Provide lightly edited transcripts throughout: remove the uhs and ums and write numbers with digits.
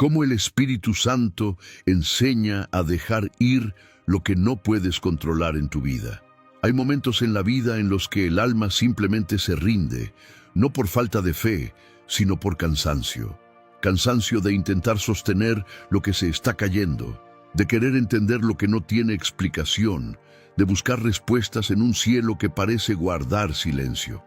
Cómo el Espíritu Santo enseña a dejar ir lo que no puedes controlar en tu vida. Hay momentos en la vida en los que el alma simplemente se rinde, no por falta de fe, sino por cansancio. Cansancio de intentar sostener lo que se está cayendo, de querer entender lo que no tiene explicación, de buscar respuestas en un cielo que parece guardar silencio.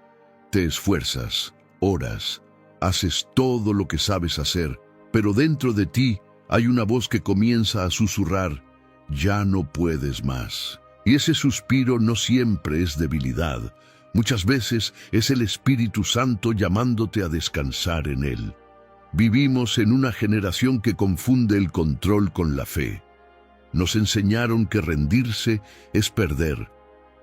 Te esfuerzas, oras, haces todo lo que sabes hacer, pero dentro de ti hay una voz que comienza a susurrar: ya no puedes más. Y ese suspiro no siempre es debilidad. Muchas veces es el Espíritu Santo llamándote a descansar en Él. Vivimos en una generación que confunde el control con la fe. Nos enseñaron que rendirse es perder,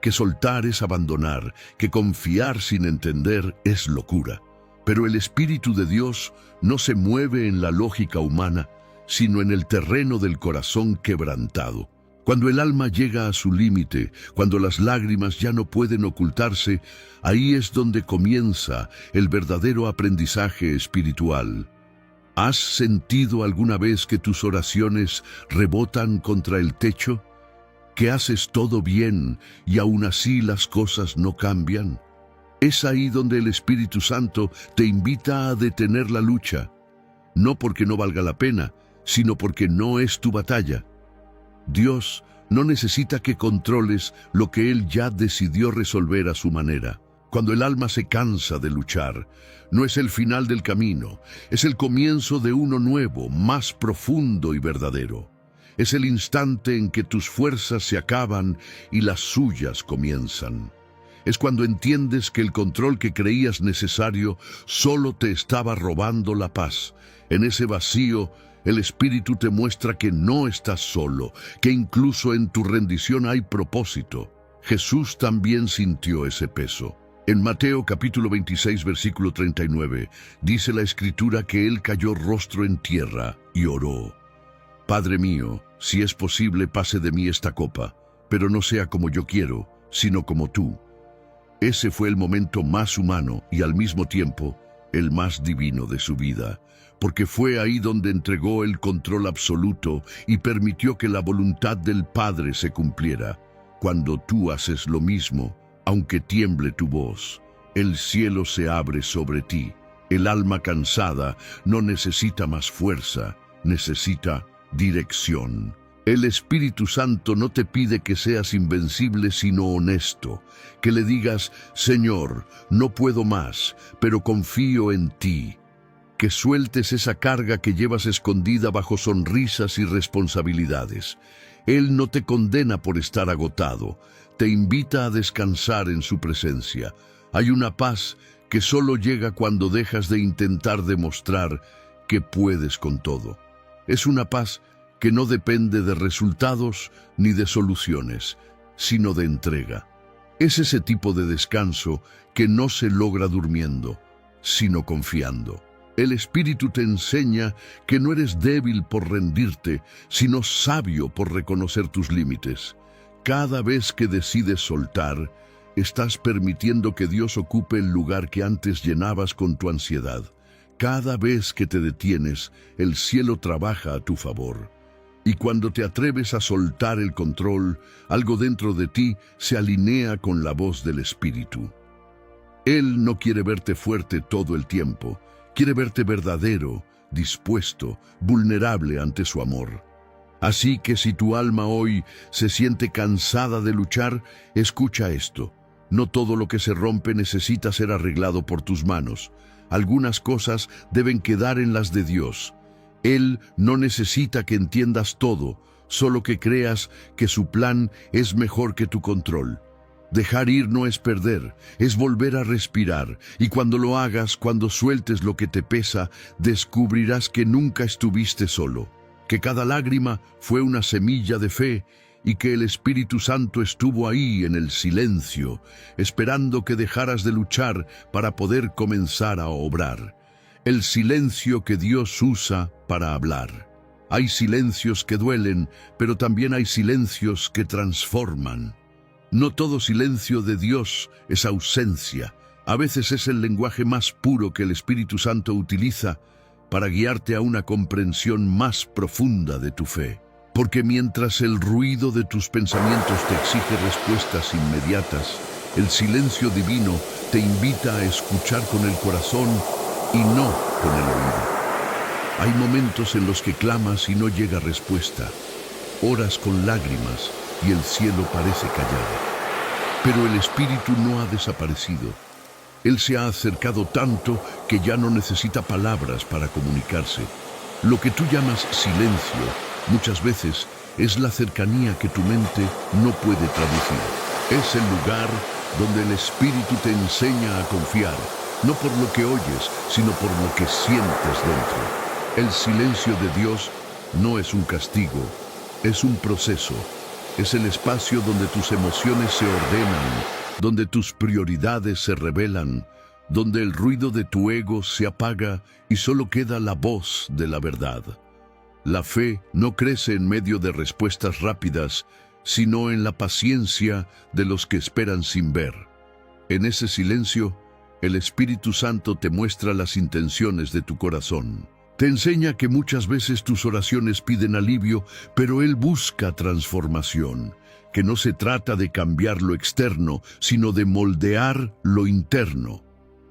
que soltar es abandonar, que confiar sin entender es locura. Pero el Espíritu de Dios no se mueve en la lógica humana, sino en el terreno del corazón quebrantado. Cuando el alma llega a su límite, cuando las lágrimas ya no pueden ocultarse, ahí es donde comienza el verdadero aprendizaje espiritual. ¿Has sentido alguna vez que tus oraciones rebotan contra el techo? ¿Que haces todo bien y aún así las cosas no cambian? Es ahí donde el Espíritu Santo te invita a detener la lucha, no porque no valga la pena, sino porque no es tu batalla. Dios no necesita que controles lo que Él ya decidió resolver a su manera. Cuando el alma se cansa de luchar, no es el final del camino, es el comienzo de uno nuevo, más profundo y verdadero. Es el instante en que tus fuerzas se acaban y las suyas comienzan. Es cuando entiendes que el control que creías necesario solo te estaba robando la paz. En ese vacío, el Espíritu te muestra que no estás solo, que incluso en tu rendición hay propósito. Jesús también sintió ese peso. En Mateo capítulo 26, versículo 39, dice la Escritura que Él cayó rostro en tierra y oró: Padre mío, si es posible, pase de mí esta copa, pero no sea como yo quiero, sino como tú. Ese fue el momento más humano y al mismo tiempo el más divino de su vida, porque fue ahí donde entregó el control absoluto y permitió que la voluntad del Padre se cumpliera. Cuando tú haces lo mismo, aunque tiemble tu voz, el cielo se abre sobre ti. El alma cansada no necesita más fuerza, necesita dirección. El Espíritu Santo no te pide que seas invencible, sino honesto, que le digas: Señor, no puedo más, pero confío en ti. Que sueltes esa carga que llevas escondida bajo sonrisas y responsabilidades. Él no te condena por estar agotado, te invita a descansar en su presencia. Hay una paz que solo llega cuando dejas de intentar demostrar que puedes con todo. Es una paz que no depende de resultados ni de soluciones, sino de entrega. Es ese tipo de descanso que no se logra durmiendo, sino confiando. El Espíritu te enseña que no eres débil por rendirte, sino sabio por reconocer tus límites. Cada vez que decides soltar, estás permitiendo que Dios ocupe el lugar que antes llenabas con tu ansiedad. Cada vez que te detienes, el cielo trabaja a tu favor. Y cuando te atreves a soltar el control, algo dentro de ti se alinea con la voz del Espíritu. Él no quiere verte fuerte todo el tiempo, quiere verte verdadero, dispuesto, vulnerable ante su amor. Así que si tu alma hoy se siente cansada de luchar, escucha esto. No todo lo que se rompe necesita ser arreglado por tus manos. Algunas cosas deben quedar en las de Dios. Él no necesita que entiendas todo, solo que creas que su plan es mejor que tu control. Dejar ir no es perder, es volver a respirar, y cuando lo hagas, cuando sueltes lo que te pesa, descubrirás que nunca estuviste solo, que cada lágrima fue una semilla de fe, y que el Espíritu Santo estuvo ahí en el silencio, esperando que dejaras de luchar para poder comenzar a obrar. El silencio que Dios usa para hablar. Hay silencios que duelen, pero también hay silencios que transforman. No todo silencio de Dios es ausencia. A veces es el lenguaje más puro que el Espíritu Santo utiliza para guiarte a una comprensión más profunda de tu fe. Porque mientras el ruido de tus pensamientos te exige respuestas inmediatas, el silencio divino te invita a escuchar con el corazón y no con el oído. Hay momentos en los que clamas y no llega respuesta. Oras con lágrimas y el cielo parece callado. Pero el Espíritu no ha desaparecido. Él se ha acercado tanto que ya no necesita palabras para comunicarse. Lo que tú llamas silencio, muchas veces, es la cercanía que tu mente no puede traducir. Es el lugar donde el Espíritu te enseña a confiar, no por lo que oyes, sino por lo que sientes dentro. El silencio de Dios no es un castigo, es un proceso. Es el espacio donde tus emociones se ordenan, donde tus prioridades se revelan, donde el ruido de tu ego se apaga y solo queda la voz de la verdad. La fe no crece en medio de respuestas rápidas, sino en la paciencia de los que esperan sin ver. En ese silencio, el Espíritu Santo te muestra las intenciones de tu corazón. Te enseña que muchas veces tus oraciones piden alivio, pero Él busca transformación, que no se trata de cambiar lo externo, sino de moldear lo interno.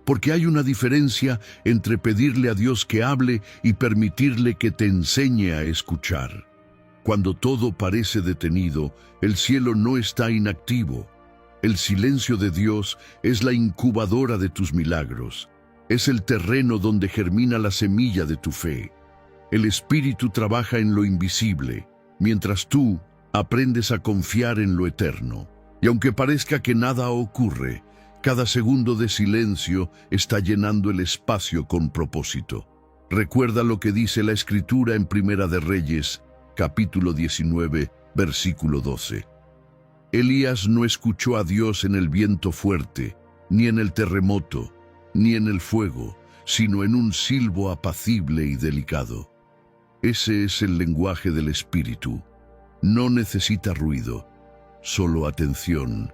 Porque hay una diferencia entre pedirle a Dios que hable y permitirle que te enseñe a escuchar. Cuando todo parece detenido, el cielo no está inactivo. El silencio de Dios es la incubadora de tus milagros. Es el terreno donde germina la semilla de tu fe. El Espíritu trabaja en lo invisible, mientras tú aprendes a confiar en lo eterno. Y aunque parezca que nada ocurre, cada segundo de silencio está llenando el espacio con propósito. Recuerda lo que dice la Escritura en Primera de Reyes, capítulo 19, versículo 12. Elías no escuchó a Dios en el viento fuerte, ni en el terremoto, ni en el fuego, sino en un silbo apacible y delicado. Ese es el lenguaje del Espíritu. No necesita ruido, solo atención.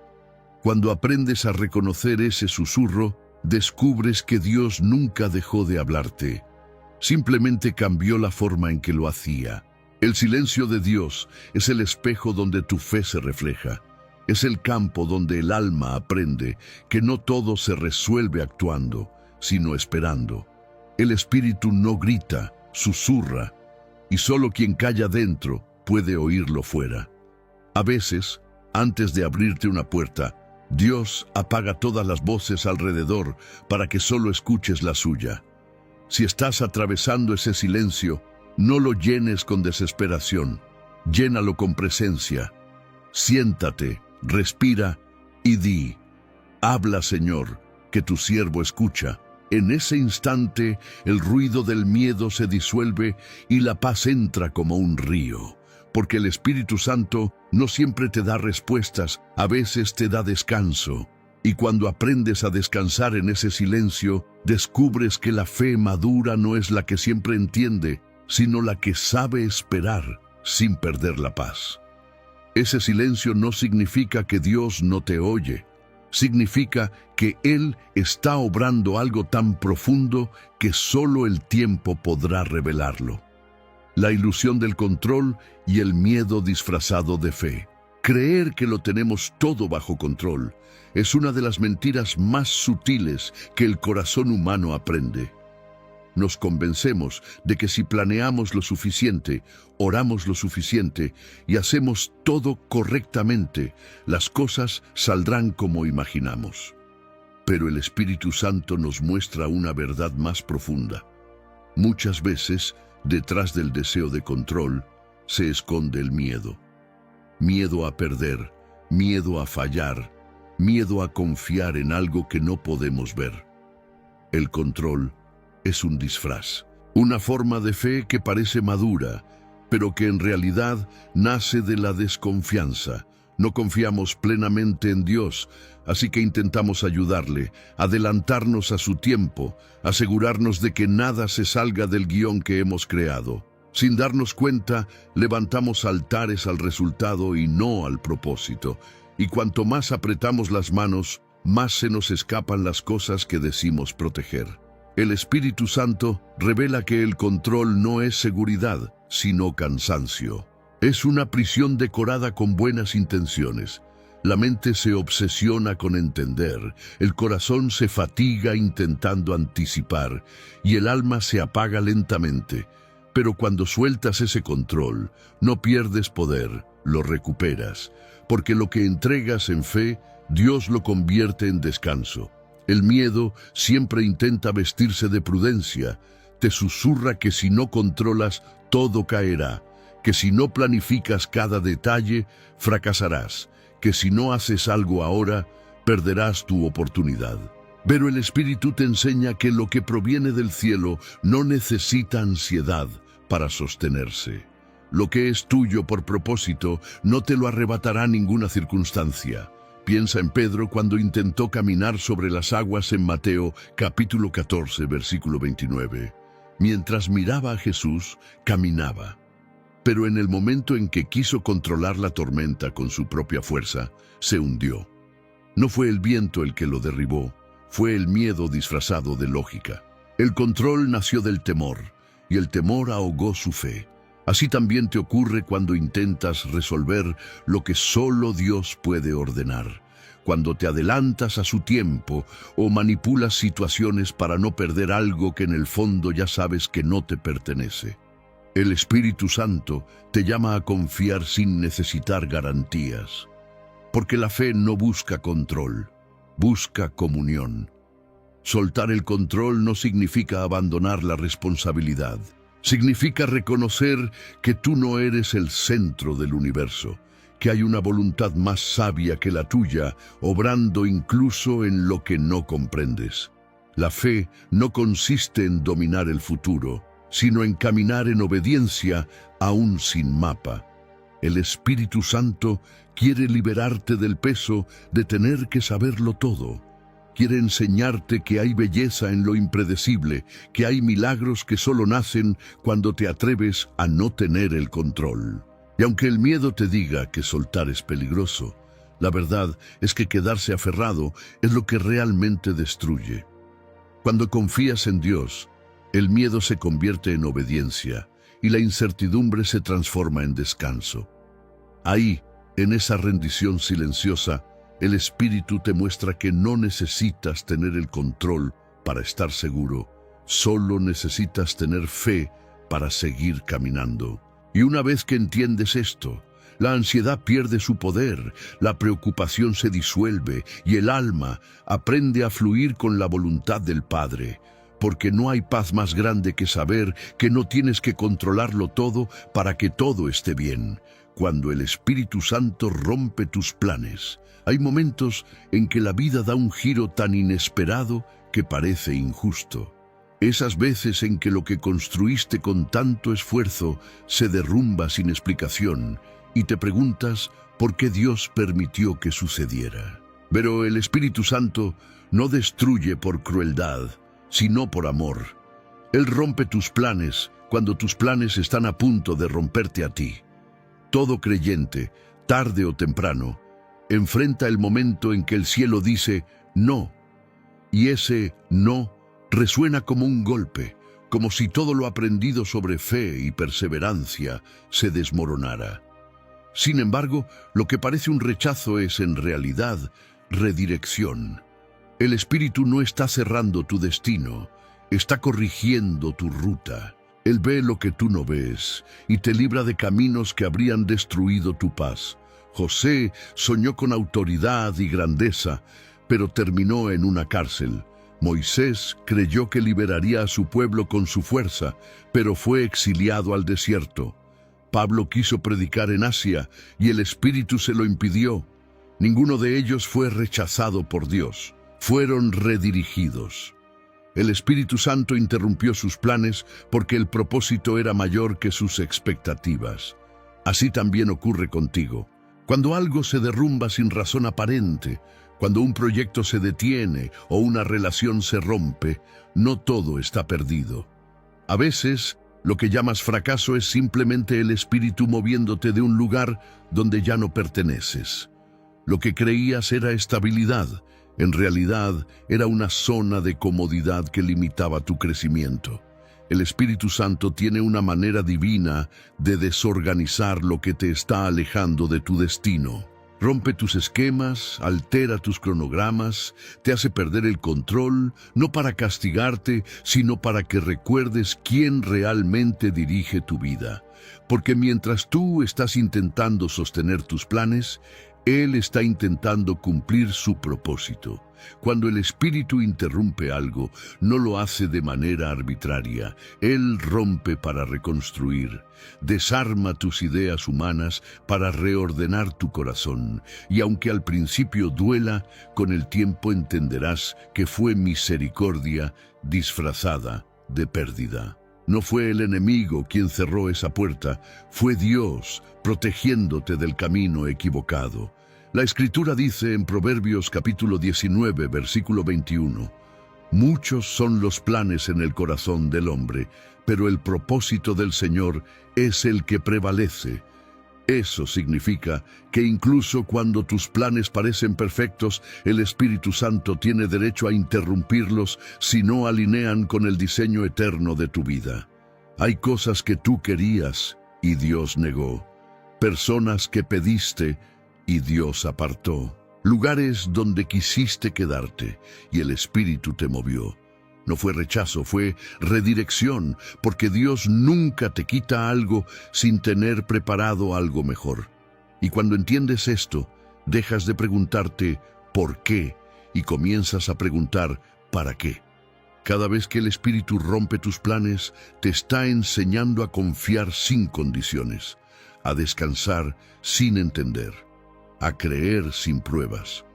Cuando aprendes a reconocer ese susurro, descubres que Dios nunca dejó de hablarte. Simplemente cambió la forma en que lo hacía. El silencio de Dios es el espejo donde tu fe se refleja. Es el campo donde el alma aprende que no todo se resuelve actuando, sino esperando. El Espíritu no grita, susurra, y solo quien calla dentro puede oírlo fuera. A veces, antes de abrirte una puerta, Dios apaga todas las voces alrededor para que solo escuches la suya. Si estás atravesando ese silencio, no lo llenes con desesperación, llénalo con presencia. Siéntate, respira y di: habla, Señor, que tu siervo escucha. En ese instante, el ruido del miedo se disuelve y la paz entra como un río. Porque el Espíritu Santo no siempre te da respuestas, a veces te da descanso. Y cuando aprendes a descansar en ese silencio, descubres que la fe madura no es la que siempre entiende, sino la que sabe esperar sin perder la paz. Ese silencio no significa que Dios no te oye. Significa que Él está obrando algo tan profundo que solo el tiempo podrá revelarlo. La ilusión del control y el miedo disfrazado de fe. Creer que lo tenemos todo bajo control es una de las mentiras más sutiles que el corazón humano aprende. Nos convencemos de que si planeamos lo suficiente, oramos lo suficiente y hacemos todo correctamente, las cosas saldrán como imaginamos. Pero el Espíritu Santo nos muestra una verdad más profunda. Muchas veces, detrás del deseo de control, se esconde el miedo. Miedo a perder, miedo a fallar, miedo a confiar en algo que no podemos ver. El control es un disfraz, una forma de fe que parece madura, pero que en realidad nace de la desconfianza. No confiamos plenamente en Dios, así que intentamos ayudarle, adelantarnos a su tiempo, asegurarnos de que nada se salga del guión que hemos creado. Sin darnos cuenta, levantamos altares al resultado y no al propósito. Y cuanto más apretamos las manos, más se nos escapan las cosas que decimos proteger. El Espíritu Santo revela que el control no es seguridad, sino cansancio. Es una prisión decorada con buenas intenciones. La mente se obsesiona con entender, el corazón se fatiga intentando anticipar y el alma se apaga lentamente. Pero cuando sueltas ese control, no pierdes poder, lo recuperas, porque lo que entregas en fe, Dios lo convierte en descanso. El miedo siempre intenta vestirse de prudencia, te susurra que si no controlas, todo caerá, que si no planificas cada detalle, fracasarás, que si no haces algo ahora, perderás tu oportunidad. Pero el Espíritu te enseña que lo que proviene del cielo no necesita ansiedad para sostenerse. Lo que es tuyo por propósito no te lo arrebatará ninguna circunstancia. Piensa en Pedro cuando intentó caminar sobre las aguas en Mateo capítulo 14, versículo 29. Mientras miraba a Jesús, caminaba. Pero en el momento en que quiso controlar la tormenta con su propia fuerza, se hundió. No fue el viento el que lo derribó, fue el miedo disfrazado de lógica. El control nació del temor, y el temor ahogó su fe. Así también te ocurre cuando intentas resolver lo que solo Dios puede ordenar, cuando te adelantas a su tiempo o manipulas situaciones para no perder algo que en el fondo ya sabes que no te pertenece. El Espíritu Santo te llama a confiar sin necesitar garantías, porque la fe no busca control, busca comunión. Soltar el control no significa abandonar la responsabilidad. Significa reconocer que tú no eres el centro del universo, que hay una voluntad más sabia que la tuya, obrando incluso en lo que no comprendes. La fe no consiste en dominar el futuro, sino en caminar en obediencia aún sin mapa. El Espíritu Santo quiere liberarte del peso de tener que saberlo todo. Quiere enseñarte que hay belleza en lo impredecible, que hay milagros que solo nacen cuando te atreves a no tener el control. Y aunque el miedo te diga que soltar es peligroso, la verdad es que quedarse aferrado es lo que realmente destruye. Cuando confías en Dios, el miedo se convierte en obediencia y la incertidumbre se transforma en descanso. Ahí, en esa rendición silenciosa, el Espíritu te muestra que no necesitas tener el control para estar seguro, solo necesitas tener fe para seguir caminando. Y una vez que entiendes esto, la ansiedad pierde su poder, la preocupación se disuelve y el alma aprende a fluir con la voluntad del Padre, porque no hay paz más grande que saber que no tienes que controlarlo todo para que todo esté bien. Cuando el Espíritu Santo rompe tus planes, hay momentos en que la vida da un giro tan inesperado que parece injusto. Esas veces en que lo que construiste con tanto esfuerzo se derrumba sin explicación y te preguntas por qué Dios permitió que sucediera. Pero el Espíritu Santo no destruye por crueldad, sino por amor. Él rompe tus planes cuando tus planes están a punto de romperte a ti. Todo creyente, tarde o temprano, enfrenta el momento en que el cielo dice no, y ese no resuena como un golpe, como si todo lo aprendido sobre fe y perseverancia se desmoronara. Sin embargo, lo que parece un rechazo es en realidad redirección. El Espíritu no está cerrando tu destino, está corrigiendo tu ruta. Él ve lo que tú no ves y te libra de caminos que habrían destruido tu paz. José soñó con autoridad y grandeza, pero terminó en una cárcel. Moisés creyó que liberaría a su pueblo con su fuerza, pero fue exiliado al desierto. Pablo quiso predicar en Asia y el Espíritu se lo impidió. Ninguno de ellos fue rechazado por Dios, fueron redirigidos. El Espíritu Santo interrumpió sus planes porque el propósito era mayor que sus expectativas. Así también ocurre contigo. Cuando algo se derrumba sin razón aparente, cuando un proyecto se detiene o una relación se rompe, no todo está perdido. A veces, lo que llamas fracaso es simplemente el Espíritu moviéndote de un lugar donde ya no perteneces. Lo que creías era estabilidad En realidad, era una zona de comodidad que limitaba tu crecimiento. El Espíritu Santo tiene una manera divina de desorganizar lo que te está alejando de tu destino. Rompe tus esquemas, altera tus cronogramas, te hace perder el control, no para castigarte, sino para que recuerdes quién realmente dirige tu vida. Porque mientras tú estás intentando sostener tus planes, Él está intentando cumplir su propósito. Cuando el Espíritu interrumpe algo, no lo hace de manera arbitraria. Él rompe para reconstruir. Desarma tus ideas humanas para reordenar tu corazón. Y aunque al principio duela, con el tiempo entenderás que fue misericordia disfrazada de pérdida. No fue el enemigo quien cerró esa puerta, fue Dios protegiéndote del camino equivocado. La Escritura dice en Proverbios capítulo 19, versículo 21, «Muchos son los planes en el corazón del hombre, pero el propósito del Señor es el que prevalece». Eso significa que incluso cuando tus planes parecen perfectos, el Espíritu Santo tiene derecho a interrumpirlos si no alinean con el diseño eterno de tu vida. Hay cosas que tú querías y Dios negó, personas que pediste y Dios apartó, lugares donde quisiste quedarte y el Espíritu te movió. No fue rechazo, fue redirección, porque Dios nunca te quita algo sin tener preparado algo mejor. Y cuando entiendes esto, dejas de preguntarte ¿por qué? Y comienzas a preguntar ¿para qué? Cada vez que el Espíritu rompe tus planes, te está enseñando a confiar sin condiciones, a descansar sin entender, a creer sin pruebas.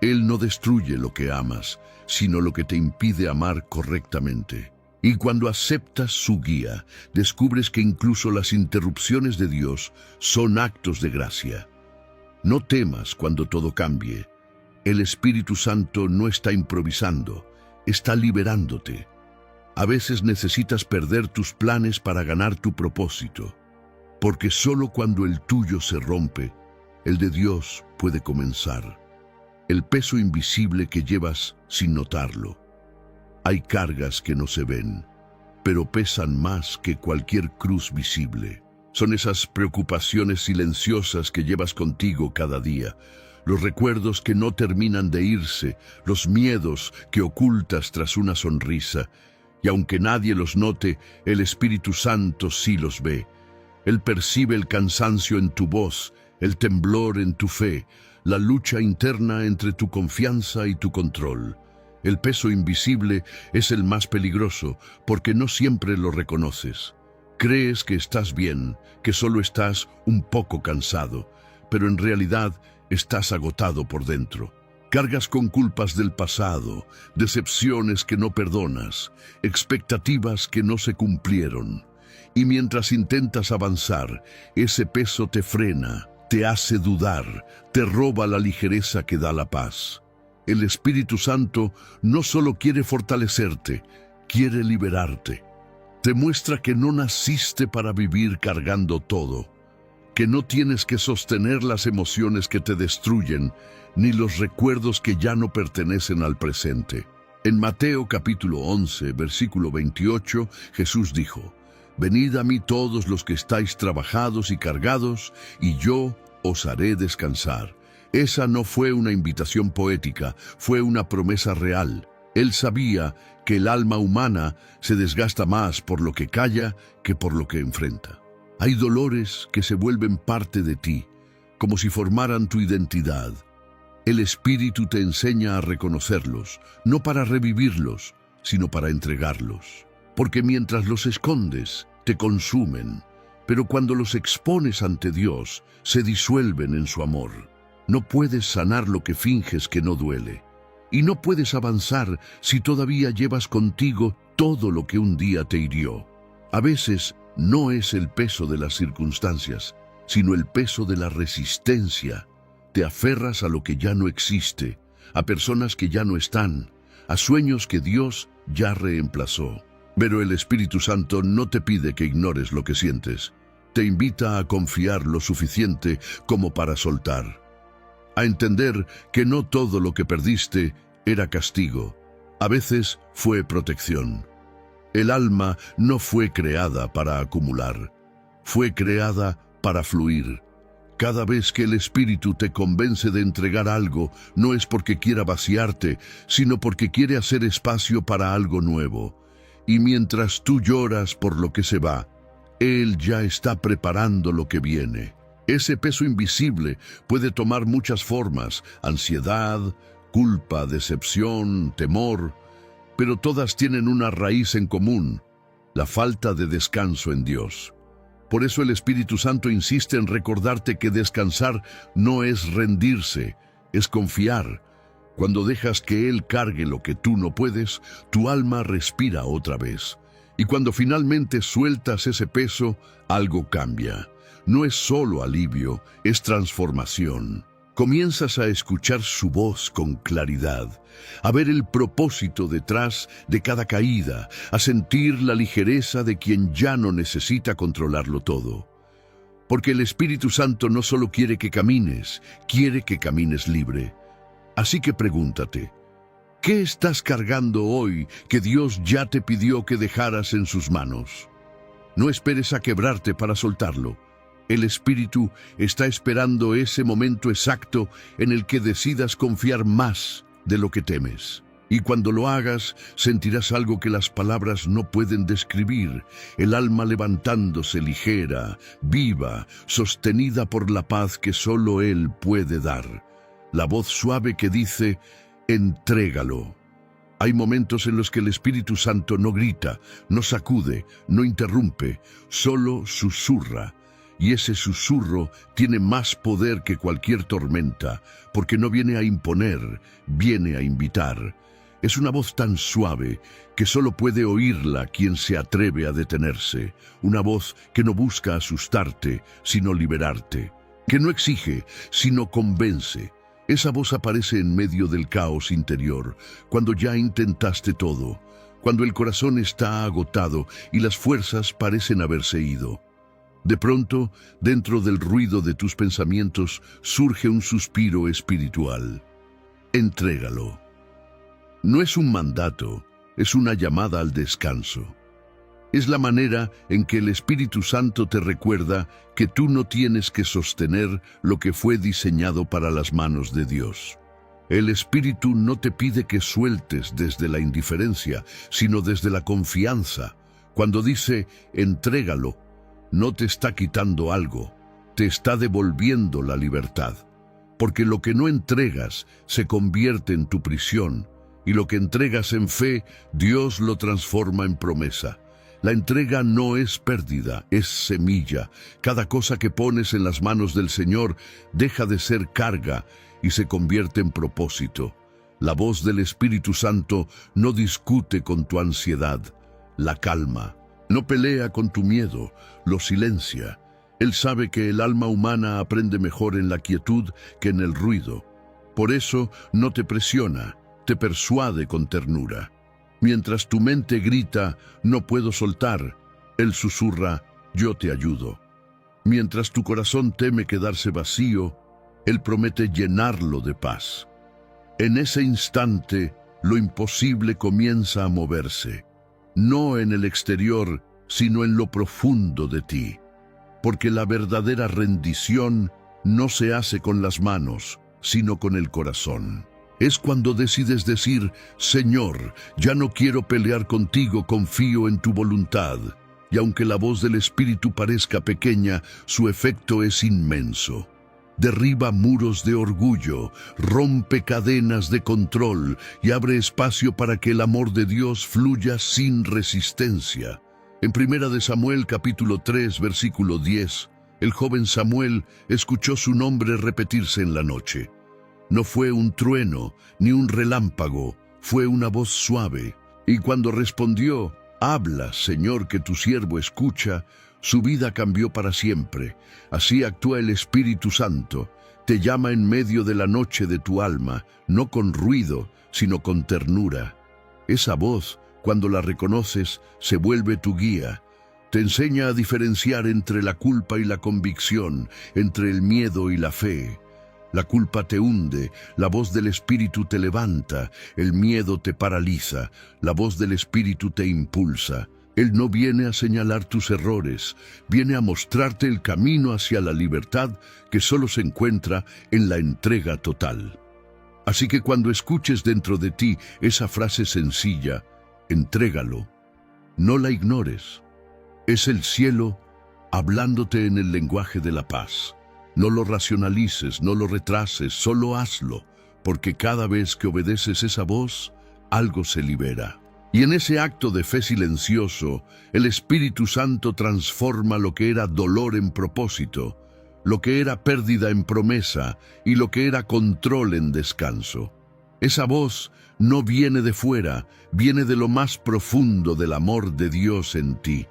Él no destruye lo que amas, sino lo que te impide amar correctamente. Y cuando aceptas su guía, descubres que incluso las interrupciones de Dios son actos de gracia. No temas cuando todo cambie. El Espíritu Santo no está improvisando, está liberándote. A veces necesitas perder tus planes para ganar tu propósito, porque solo cuando el tuyo se rompe, el de Dios puede comenzar. El peso invisible que llevas sin notarlo. Hay cargas que no se ven, pero pesan más que cualquier cruz visible. Son esas preocupaciones silenciosas que llevas contigo cada día, los recuerdos que no terminan de irse, los miedos que ocultas tras una sonrisa. Y aunque nadie los note, el Espíritu Santo sí los ve. Él percibe el cansancio en tu voz, el temblor en tu fe, la lucha interna entre tu confianza y tu control. El peso invisible es el más peligroso porque no siempre lo reconoces. Crees que estás bien, que solo estás un poco cansado, pero en realidad estás agotado por dentro. Cargas con culpas del pasado, decepciones que no perdonas, expectativas que no se cumplieron. Y mientras intentas avanzar, ese peso te frena, te hace dudar, te roba la ligereza que da la paz. El Espíritu Santo no solo quiere fortalecerte, quiere liberarte. Te muestra que no naciste para vivir cargando todo, que no tienes que sostener las emociones que te destruyen, ni los recuerdos que ya no pertenecen al presente. En Mateo capítulo 11, versículo 28, Jesús dijo: «Venid a mí todos los que estáis trabajados y cargados, y yo os haré descansar». Esa no fue una invitación poética, fue una promesa real. Él sabía que el alma humana se desgasta más por lo que calla que por lo que enfrenta. Hay dolores que se vuelven parte de ti, como si formaran tu identidad. El Espíritu te enseña a reconocerlos, no para revivirlos, sino para entregarlos. Porque mientras los escondes, te consumen, pero cuando los expones ante Dios, se disuelven en su amor. No puedes sanar lo que finges que no duele, y no puedes avanzar si todavía llevas contigo todo lo que un día te hirió. A veces no es el peso de las circunstancias, sino el peso de la resistencia. Te aferras a lo que ya no existe, a personas que ya no están, a sueños que Dios ya reemplazó. Pero el Espíritu Santo no te pide que ignores lo que sientes. Te invita a confiar lo suficiente como para soltar. A entender que no todo lo que perdiste era castigo, a veces fue protección. El alma no fue creada para acumular, fue creada para fluir. Cada vez que el espíritu te convence de entregar algo, no es porque quiera vaciarte, sino porque quiere hacer espacio para algo nuevo. Y mientras tú lloras por lo que se va, Él ya está preparando lo que viene. Ese peso invisible puede tomar muchas formas: ansiedad, culpa, decepción, temor, pero todas tienen una raíz en común: la falta de descanso en Dios. Por eso el Espíritu Santo insiste en recordarte que descansar no es rendirse, es confiar. Cuando dejas que Él cargue lo que tú no puedes, tu alma respira otra vez. Y cuando finalmente sueltas ese peso, algo cambia. No es solo alivio, es transformación. Comienzas a escuchar su voz con claridad, a ver el propósito detrás de cada caída, a sentir la ligereza de quien ya no necesita controlarlo todo. Porque el Espíritu Santo no solo quiere que camines, quiere que camines libre. Así que pregúntate, ¿qué estás cargando hoy que Dios ya te pidió que dejaras en sus manos? No esperes a quebrarte para soltarlo. El Espíritu está esperando ese momento exacto en el que decidas confiar más de lo que temes. Y cuando lo hagas, sentirás algo que las palabras no pueden describir: el alma levantándose ligera, viva, sostenida por la paz que solo Él puede dar. La voz suave que dice: entrégalo. Hay momentos en los que el Espíritu Santo no grita, no sacude, no interrumpe, solo susurra. Y ese susurro tiene más poder que cualquier tormenta, porque no viene a imponer, viene a invitar. Es una voz tan suave que solo puede oírla quien se atreve a detenerse. Una voz que no busca asustarte, sino liberarte. Que no exige, sino convence. Esa voz aparece en medio del caos interior, cuando ya intentaste todo, cuando el corazón está agotado y las fuerzas parecen haberse ido. De pronto, dentro del ruido de tus pensamientos, surge un suspiro espiritual. Entrégalo. No es un mandato, es una llamada al descanso. Es la manera en que el Espíritu Santo te recuerda que tú no tienes que sostener lo que fue diseñado para las manos de Dios. El Espíritu no te pide que sueltes desde la indiferencia, sino desde la confianza. Cuando dice, entrégalo, no te está quitando algo, te está devolviendo la libertad. Porque lo que no entregas se convierte en tu prisión, y lo que entregas en fe, Dios lo transforma en promesa. La entrega no es pérdida, es semilla. Cada cosa que pones en las manos del Señor deja de ser carga y se convierte en propósito. La voz del Espíritu Santo no discute con tu ansiedad, la calma. No pelea con tu miedo, lo silencia. Él sabe que el alma humana aprende mejor en la quietud que en el ruido. Por eso no te presiona, te persuade con ternura. Mientras tu mente grita, no puedo soltar, Él susurra, yo te ayudo. Mientras tu corazón teme quedarse vacío, Él promete llenarlo de paz. En ese instante, lo imposible comienza a moverse. No en el exterior, sino en lo profundo de ti. Porque la verdadera rendición no se hace con las manos, sino con el corazón. Es cuando decides decir, Señor, ya no quiero pelear contigo, confío en tu voluntad. Y aunque la voz del Espíritu parezca pequeña, su efecto es inmenso. Derriba muros de orgullo, rompe cadenas de control y abre espacio para que el amor de Dios fluya sin resistencia. En 1 Samuel capítulo 3, versículo 10, el joven Samuel escuchó su nombre repetirse en la noche. No fue un trueno ni un relámpago, fue una voz suave. Y cuando respondió, habla, Señor, que tu siervo escucha, su vida cambió para siempre. Así actúa el Espíritu Santo. Te llama en medio de la noche de tu alma, no con ruido, sino con ternura. Esa voz, cuando la reconoces, se vuelve tu guía. Te enseña a diferenciar entre la culpa y la convicción, entre el miedo y la fe. La culpa te hunde, la voz del Espíritu te levanta, el miedo te paraliza, la voz del Espíritu te impulsa. Él no viene a señalar tus errores, viene a mostrarte el camino hacia la libertad que solo se encuentra en la entrega total. Así que cuando escuches dentro de ti esa frase sencilla, entrégalo, no la ignores. Es el cielo hablándote en el lenguaje de la paz. No lo racionalices, no lo retrases, solo hazlo, porque cada vez que obedeces esa voz, algo se libera. Y en ese acto de fe silencioso, el Espíritu Santo transforma lo que era dolor en propósito, lo que era pérdida en promesa y lo que era control en descanso. Esa voz no viene de fuera, viene de lo más profundo del amor de Dios en ti.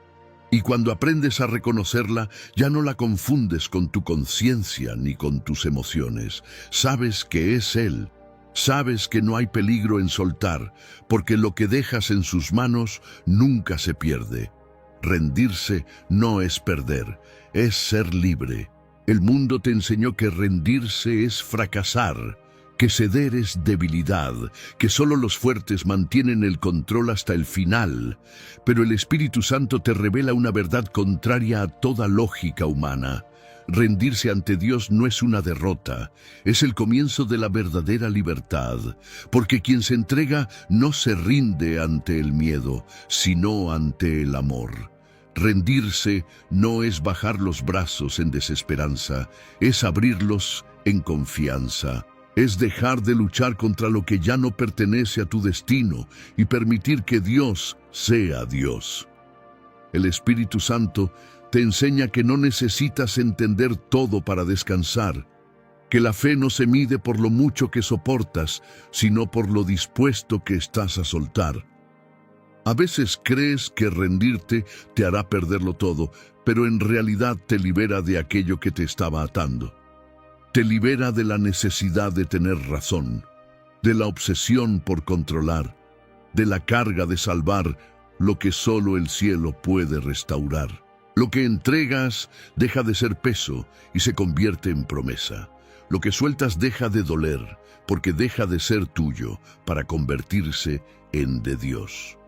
Y cuando aprendes a reconocerla, ya no la confundes con tu conciencia ni con tus emociones. Sabes que es Él. Sabes que no hay peligro en soltar, porque lo que dejas en sus manos nunca se pierde. Rendirse no es perder, es ser libre. El mundo te enseñó que rendirse es fracasar, que ceder es debilidad, que solo los fuertes mantienen el control hasta el final. Pero el Espíritu Santo te revela una verdad contraria a toda lógica humana. Rendirse ante Dios no es una derrota, es el comienzo de la verdadera libertad, porque quien se entrega no se rinde ante el miedo, sino ante el amor. Rendirse no es bajar los brazos en desesperanza, es abrirlos en confianza. Es dejar de luchar contra lo que ya no pertenece a tu destino y permitir que Dios sea Dios. El Espíritu Santo te enseña que no necesitas entender todo para descansar, que la fe no se mide por lo mucho que soportas, sino por lo dispuesto que estás a soltar. A veces crees que rendirte te hará perderlo todo, pero en realidad te libera de aquello que te estaba atando. Te libera de la necesidad de tener razón, de la obsesión por controlar, de la carga de salvar lo que solo el cielo puede restaurar. Lo que entregas deja de ser peso y se convierte en promesa. Lo que sueltas deja de doler, porque deja de ser tuyo para convertirse en de Dios.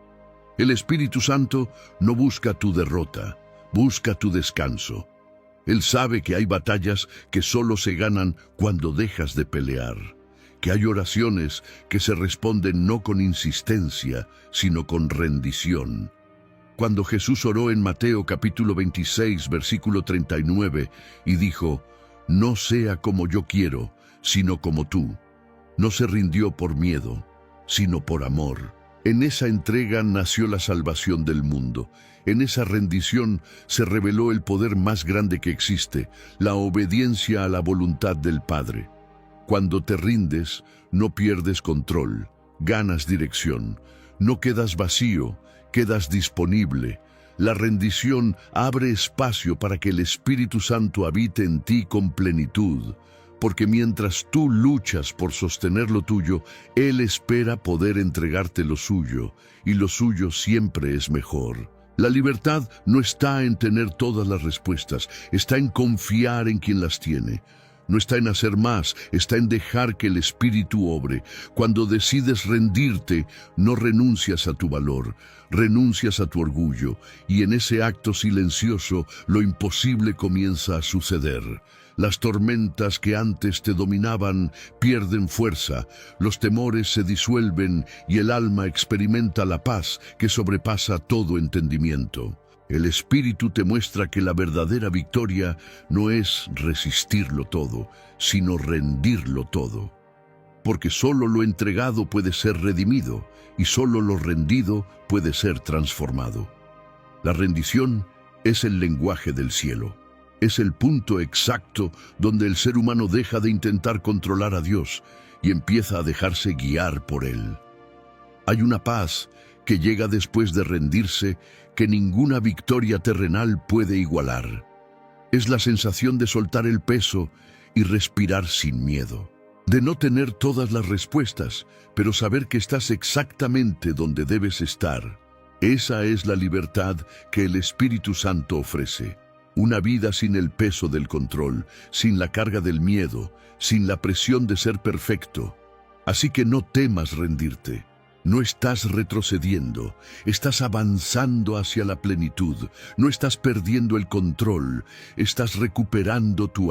El Espíritu Santo no busca tu derrota, busca tu descanso. Él sabe que hay batallas que solo se ganan cuando dejas de pelear, que hay oraciones que se responden no con insistencia, sino con rendición. Cuando Jesús oró en Mateo capítulo 26, versículo 39, y dijo, «No sea como yo quiero, sino como tú», no se rindió por miedo, sino por amor. En esa entrega nació la salvación del mundo. En esa rendición se reveló el poder más grande que existe, la obediencia a la voluntad del Padre. Cuando te rindes, no pierdes control, ganas dirección, no quedas vacío, quedas disponible. La rendición abre espacio para que el Espíritu Santo habite en ti con plenitud, porque mientras tú luchas por sostener lo tuyo, Él espera poder entregarte lo suyo, y lo suyo siempre es mejor. La libertad no está en tener todas las respuestas, está en confiar en quien las tiene. No está en hacer más, está en dejar que el Espíritu obre. Cuando decides rendirte, no renuncias a tu valor, renuncias a tu orgullo, y en ese acto silencioso, lo imposible comienza a suceder. Las tormentas que antes te dominaban pierden fuerza, los temores se disuelven y el alma experimenta la paz que sobrepasa todo entendimiento. El Espíritu te muestra que la verdadera victoria no es resistirlo todo, sino rendirlo todo. Porque solo lo entregado puede ser redimido y solo lo rendido puede ser transformado. La rendición es el lenguaje del cielo. Es el punto exacto donde el ser humano deja de intentar controlar a Dios y empieza a dejarse guiar por Él. Hay una paz que llega después de rendirse que ninguna victoria terrenal puede igualar. Es la sensación de soltar el peso y respirar sin miedo, de no tener todas las respuestas, pero saber que estás exactamente donde debes estar. Esa es la libertad que el Espíritu Santo ofrece. Una vida sin el peso del control, sin la carga del miedo, sin la presión de ser perfecto. Así que no temas rendirte. No estás retrocediendo, estás avanzando hacia la plenitud. No estás perdiendo el control, estás recuperando tu